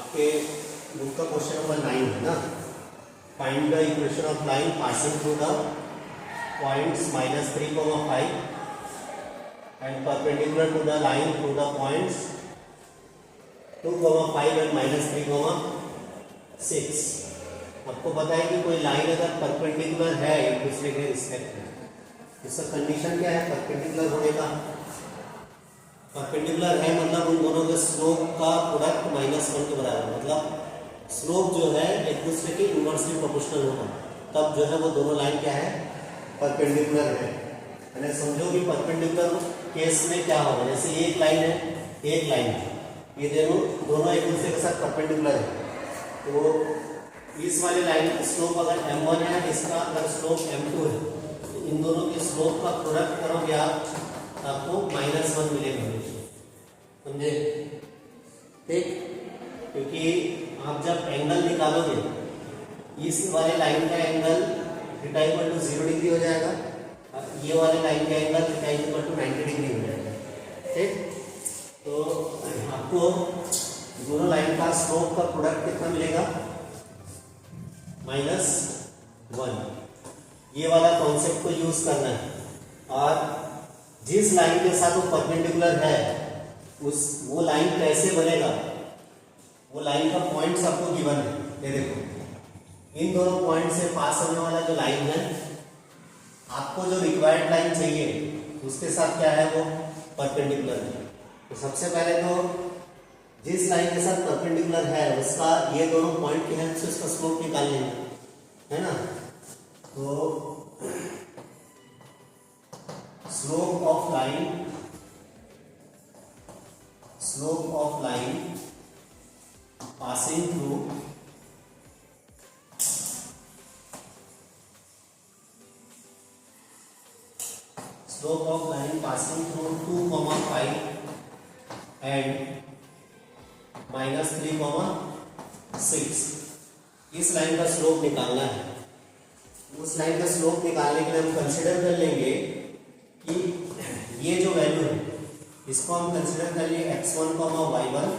आपके बुक का question number 9 है ना। Find the equation of line passing through the points -3, 5 and perpendicular to the line through the points 2, 5 and -3, 6। आपको पता है कि कोई लाइन अगर परपेंडिकुलर है एक दूसरे के रिस्पेक्ट में, इसका कंडीशन क्या है परपेंडिकुलर होने का। परपेंडिकुलर है मतलब उन दोनों के स्लोप का प्रोडक्ट -1 के बराबर, मतलब स्लोप जो है एक दूसरे के इनवर्सली प्रोपोर्शनल होगा, तब जो है वो दोनों लाइन क्या है परपेंडिकुलर है। मैंने समझो कि परपेंडिकुलर केस में क्या होगा, जैसे एक लाइन है एक लाइन है, ये दोनों एक दूसरे के साथ परपेंडिकुलर है, तो इस वाले लाइन की स्लोप अगर m1 है, इसका अगर स्लोप m2 है, तो इन दोनों के स्लोप का प्रोडक्ट करोगे आप, आपको -1 मिलेगा, समझे। ठीक, क्योंकि आप जब एंगल निकालोगे इस वाले लाइन का angle theta equal to 0 degree हो जाएगा, ये वाले लाइन का angle theta equal to 90 degree हो जाएगा। ठीक, तो आपको दोनों लाइन का स्लोप का प्रोडक्ट कितना मिलेगा -1। ये वाला कॉन्सेप्ट को यूज करना है, और जिस लाइन के साथ वो परपेंडिकुलर है वो लाइन कैसे बनेगा, वो लाइन का पॉइंट्स आपको गिवन है। ये देखो इन दोनों पॉइंट से पास होने वाला जो लाइन है, आपको जो रिक्वायर्ड लाइन चाहिए उसके साथ क्या है वो परपेंडिकुलर है। तो सबसे पहले तो जिस लाइन के साथ परपेंडिकुलर है उसका ये दोनों पॉइंट की हेल्प से उसका स्लोप निकाल लेंगे, है ना। तो slope of line passing through slope of line passing through 2, 5 and -3, 6। इस लाइन का स्लोप निकालना है। उस लाइन का स्लोप निकालने के लिए हम कंसिडर कर लेंगे कि ये जो वैल्यू है इसको हम कंसिडर कर लिए x1, y1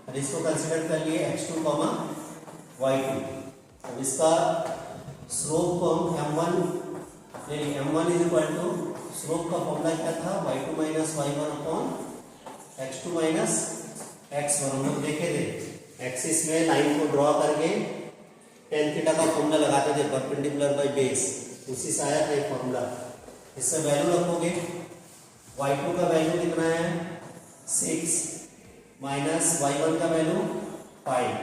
और इसको कंसिडर कर लिए x2, y2। अब इसका स्लोप को हम m1 ले लिए। m1 is equal to slope का फॉर्मूला क्या था y2 - y1 upon x2 - x1। हम लोग देखे थे एक्सिस में लाइन को ड्रॉ करके tan थीटा का फॉर्मूला लगाते थे परपेंडिकुलर बाय बेस, उसी से आया था ये फॉर्मूला। इससे वैल्यू रखोगे, y2 का वैल्यू कितना है 6 माइनस y1 का वैल्यू 5,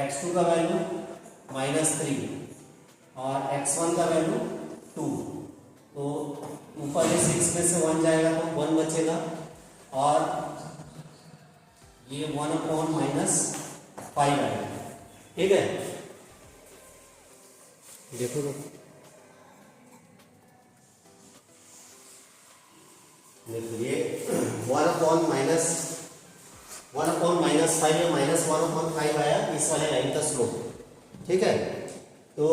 x2 का वैल्यू -3 और x1 का वैल्यू 2। तो ऊपर ये 6 में से 1 जाएगा तो 1 बचेगा, और ये 1 अपॉन -5 आएगा। ठीक है, देखो तो ये 1 अपॉन -5 या -1 अपॉन 5 आया इस वाले लाइन का स्लोप। ठीक है, तो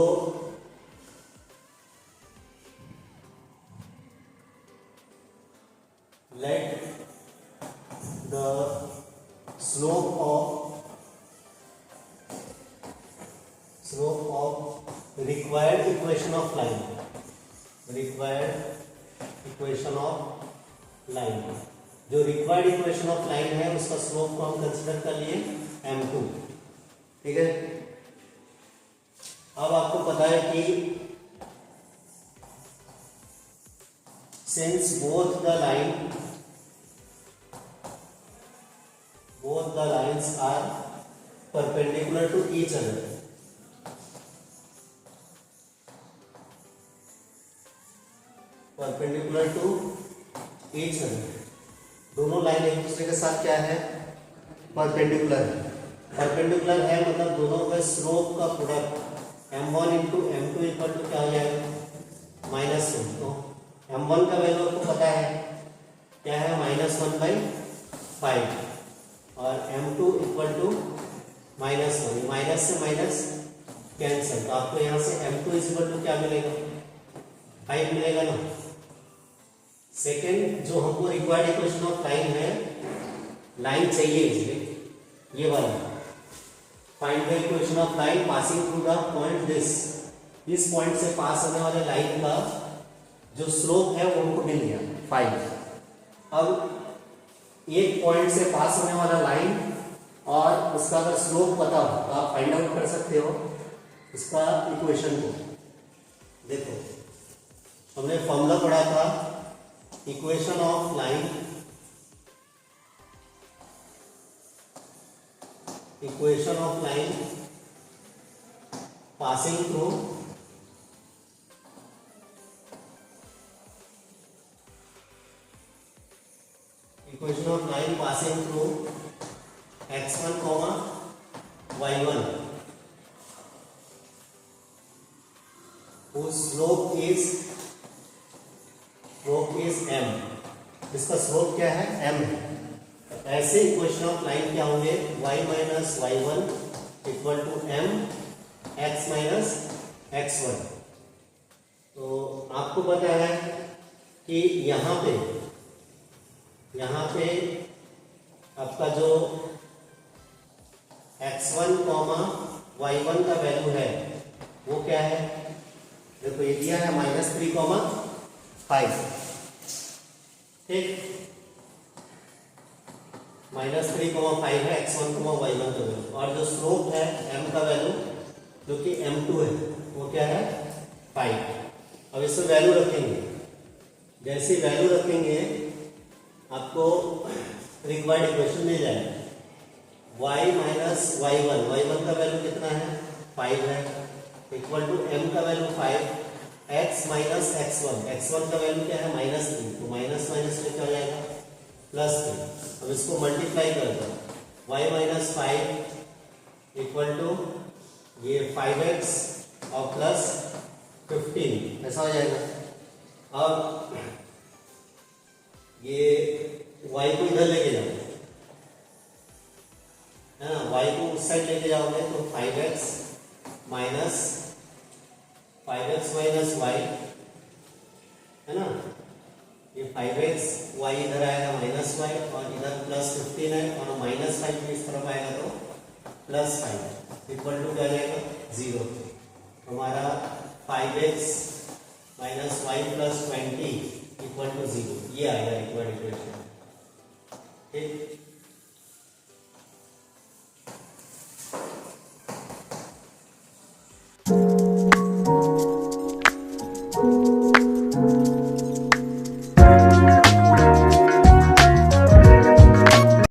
let the slope of required equation of line, जो रिक्वायर्ड इक्वेशन ऑफ लाइन है उसका स्लोप को हम कंसिडर कर लिए m2। ठीक है, अब आपको पता है कि since both the lines are perpendicular to each other, दोनों लाइन एक दूसरे के साथ क्या है परपेंडिकुलर है। परपेंडिकुलर है मतलब दोनों के स्लोप का product m1 into m2 equal to क्या हो जाएगा -1। तो m1 का वैल्यू आपको पता है क्या है -1/5 और m2 इक्वल टू -1, माइनस से माइनस कैंसिल, तो आपको यहाँ से m2 इक्वल टू क्या मिलेगा 5 मिलेगा ना। सेकेंड जो हमको रिक्वायर्ड इक्वेशन ऑफ लाइन है, लाइन चाहिए इसलिए ये वाला find the equation of line passing through the point this. इस पॉइंट से पास होने वाले लाइन का जो स्लोप है वो हमको मिल गया 5। अब एक पॉइंट से पास होने वाला लाइन और उसका अगर स्लोप पता हो तो आप फाइंड आउट कर सकते हो इसका इक्वेशन को। देखो हमने फॉर्मूला पढ़ा था equation of line, equation of line passing through equation of line passing through x1, y1 whose slope is m। इसका स्लोप क्या है? m है। ऐसे इक्वेशन ऑफ लाइन क्या होंगे? y minus y1 equal to m x minus x1। तो आपको पता है कि यहाँ पे आपका जो x1, y1 का वैल्यू है वो क्या है? देखो ये दिया है -3, 5। ठीक, -3, 5 है x1, y1 का वैल्यू। और जो स्लोप है m का वैल्यू जो कि m2 है वो क्या है? 5। अब इसमें वैल्यू रखेंगे, जैसे वैल्यू रखेंगे आपको रिक्वायर्ड इक्वेशन मिल जाएगा। y माइनस y1 का वैल्यू कितना है? 5 है, इक्वल टू m का वैल्यू 5, x माइनस x1 का वैल्यू क्या है? -3। तो माइनस माइनस में क्या हो जाएगा? +3। अब इसको मल्टीप्लाई कर दो, y माइनस 5 इक्वल टू ये 5x और प्लस 15 ऐसा हो जाएगा। अब ये y को इधर लेके जाओ है ना, y को उस साइड लेके जाओगे तो 5x माइनस y है ना, ये 5x y इधर आएगा -y और इधर +15 है और -5 भी इस तरफ आएगा तो +5 इक्वल टू क्या जाएगा? 0। हमारा 5x minus y plus 20 equal to 0 ये आएगा रिक्वायर्ड इक्वेशन। ठीक,